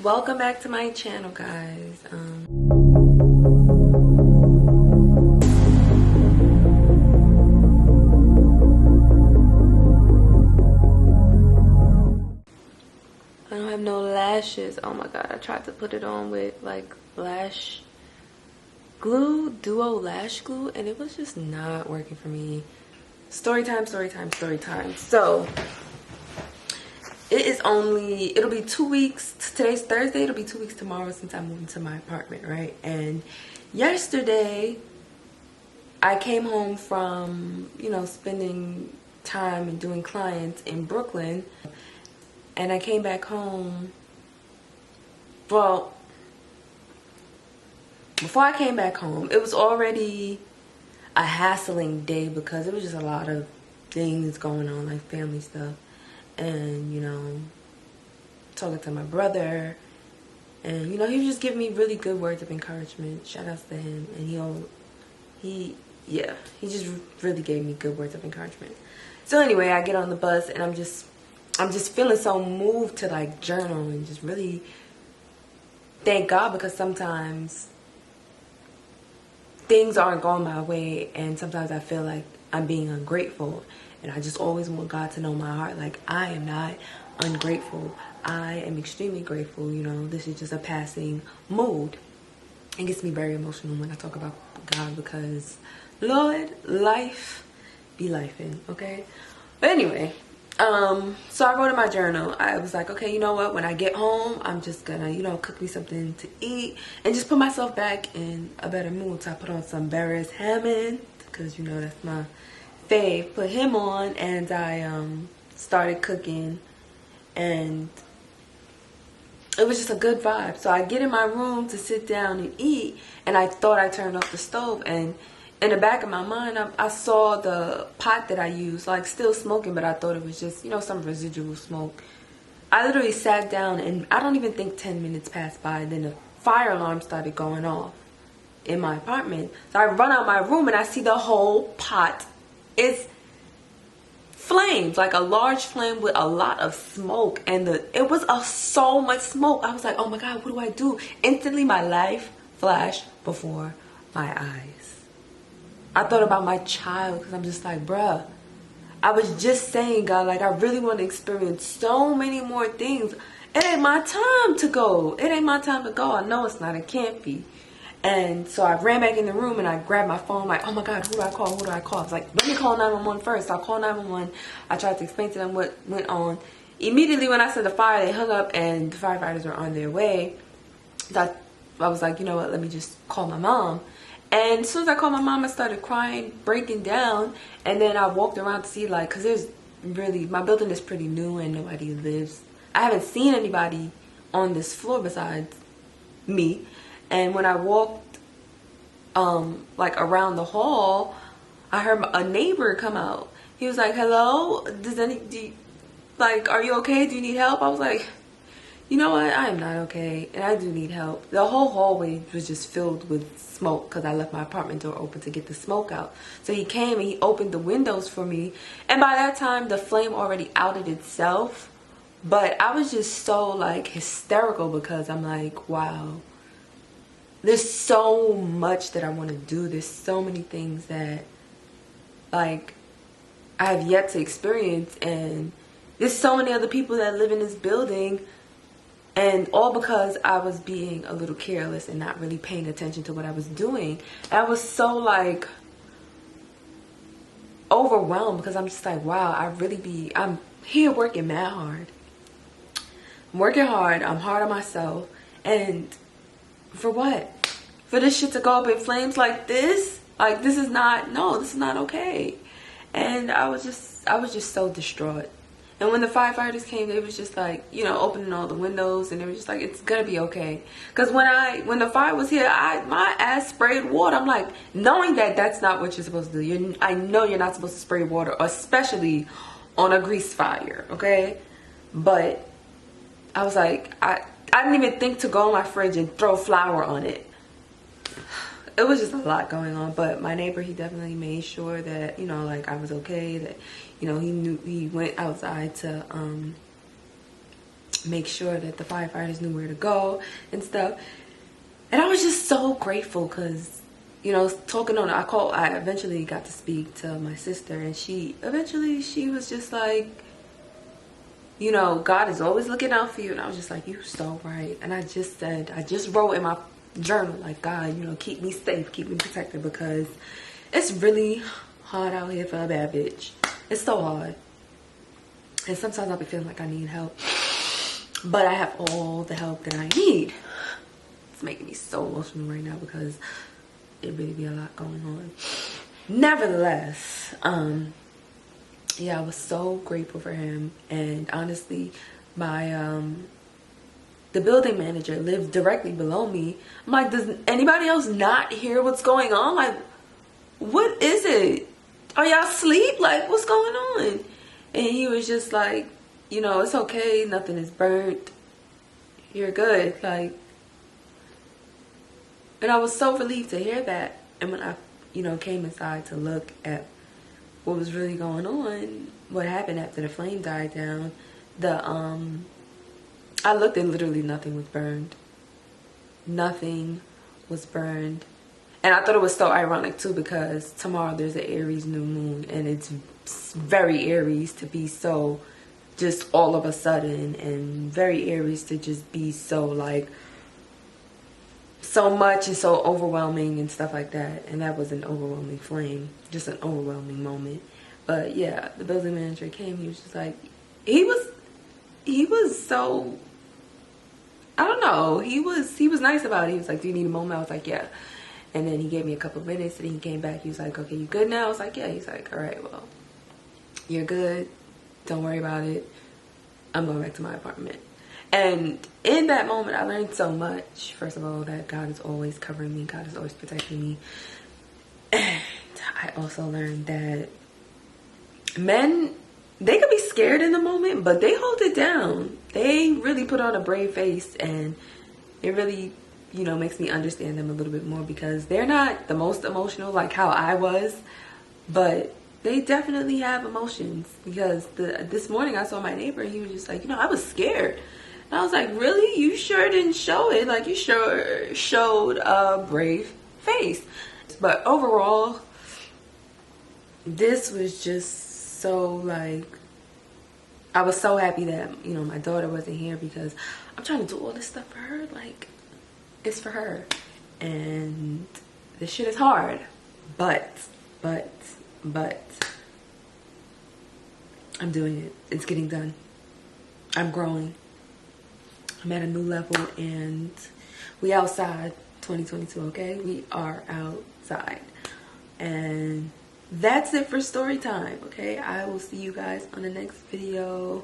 Welcome back to my channel, guys. I don't have no lashes. Oh my god, I tried to put it on with like lash glue, duo lash glue, and it was just not working for me. Story time. So it'll be 2 weeks. Today's Thursday. It'll be 2 weeks tomorrow since I moved into my apartment, right? And yesterday I came home from, spending time and doing clients in Brooklyn. And I came back home. Well, before I came back home, it was already a hassling day because it was just a lot of things going on, like family stuff. And, talking to my brother. And, he was just giving me really good words of encouragement. Shout outs to him. And he just really gave me good words of encouragement. So anyway, I get on the bus and I'm just feeling so moved to like journal and just really thank God, because sometimes things aren't going my way and sometimes I feel like I'm being ungrateful, and I just always want God to know my heart, like I am not ungrateful. I am extremely grateful. This is just a passing mood. It gets me very emotional when I talk about God because Lord, life be lifing, okay? But anyway, so I wrote in my journal, I was like, okay, you know what, when I get home, I'm just gonna, cook me something to eat and just put myself back in a better mood. So I put on some Barris Hammond, because, that's my fave. Put him on and I started cooking, and it was just a good vibe. So I get in my room to sit down and eat, and I thought I turned off the stove, and in the back of my mind, I saw the pot that I used, like, still smoking, but I thought it was just, some residual smoke. I literally sat down, and I don't even think 10 minutes passed by, and then the fire alarm started going off in my apartment. So I run out my room, and I see the whole pot is flames, like a large flame with a lot of smoke, and it was so much smoke. I was like, oh my God, what do I do? Instantly, my life flashed before my eyes. I thought about my child, because I'm just like, bruh, I was just saying, God, like, I really want to experience so many more things. It ain't my time to go. It ain't my time to go. I know it's not. It can't be. And so I ran back in the room and I grabbed my phone, like, oh my God, who do I call? Who do I call? I was like, let me call 911 first. So I called 911. I tried to explain to them what went on. Immediately when I said the fire, they hung up and the firefighters were on their way. I was like, you know what, let me just call my mom. And as soon as I called my mom, I started crying, breaking down. And then I walked around to see, like, because my building is pretty new and nobody lives. I haven't seen anybody on this floor besides me. And when I walked, like, around the hall, I heard a neighbor come out. He was like, hello, are you okay? Do you need help? I was like, you know what? I am not okay, and I do need help. The whole hallway was just filled with smoke because I left my apartment door open to get the smoke out. So he came and he opened the windows for me, and by that time, the flame already outed itself. But I was just so, like, hysterical because I'm like, wow, there's so much that I want to do. There's so many things that, like, I have yet to experience, and there's so many other people that live in this building. And all because I was being a little careless and not really paying attention to what I was doing. And I was so, like, overwhelmed because I'm just like, wow, I'm here working mad hard. I'm working hard. I'm hard on myself. And for what? For this shit to go up in flames like this? Like, this is not okay. And I was just so distraught. And when the firefighters came, they was just like, opening all the windows, and they were just like, it's gonna be okay. Because when the fire was here, my ass sprayed water. I'm like, knowing that that's not what you're supposed to do. I know you're not supposed to spray water, especially on a grease fire, okay? But I was like, I didn't even think to go in my fridge and throw flour on it. It was just a lot going on. But my neighbor, he definitely made sure that, like, I was okay, that, he went outside to make sure that the firefighters knew where to go and stuff. And I was just so grateful because, you know, talking on, I eventually got to speak to my sister, and she was just like, you know, God is always looking out for you. And I was just like, you're so right. And I just wrote in my journal, like, God, you know, keep me safe, keep me protected, because it's really hard out here for a bad bitch. It's so hard. And sometimes I'll be feeling like I need help, but I have all the help that I need. It's making me so emotional right now because it really be a lot going on. Nevertheless, yeah, I was so grateful for him. And honestly, my the building manager lived directly below me. I'm like, does anybody else not hear what's going on? Like, what is it? Are y'all asleep? Like, what's going on? And he was just like, you know, it's okay, nothing is burnt, you're good. Like, and I was so relieved to hear that. And when I, you know, came inside to look at what was really going on, what happened after the flame died down, I looked and literally nothing was burned. Nothing was burned. And I thought it was so ironic too, because tomorrow there's an Aries new moon, and it's very Aries to be so just all of a sudden, and very Aries to just be so like so much and so overwhelming and stuff like that. And that was an overwhelming flame, just an overwhelming moment. But yeah, the building manager came, he was just like, he was so, I don't know, he was nice about it. He was like, do you need a moment? I was like, yeah. And then he gave me a couple of minutes, and he came back. He was like, okay, you good now? I was like, yeah. He's like, all right, well, you're good. Don't worry about it. I'm going back to my apartment. And in that moment, I learned so much. First of all, that God is always covering me. God is always protecting me. And I also learned that men, they could be scared in the moment, but they hold it down. They really put on a brave face, and it really, you know, makes me understand them a little bit more, because they're not the most emotional like how I was, but they definitely have emotions. Because this morning I saw my neighbor, and he was just like, you know, I was scared. And I was like, really? You sure didn't show it. Like, you sure showed a brave face. But overall, this was just so, like, I was so happy that, you know, my daughter wasn't here, because I'm trying to do all this stuff for her. Like, it's for her. And this shit is hard. But I'm doing it. It's getting done. I'm growing. I'm at a new level, and we outside 2022, okay? We are outside. And that's it for story time, okay? I will see you guys on the next video.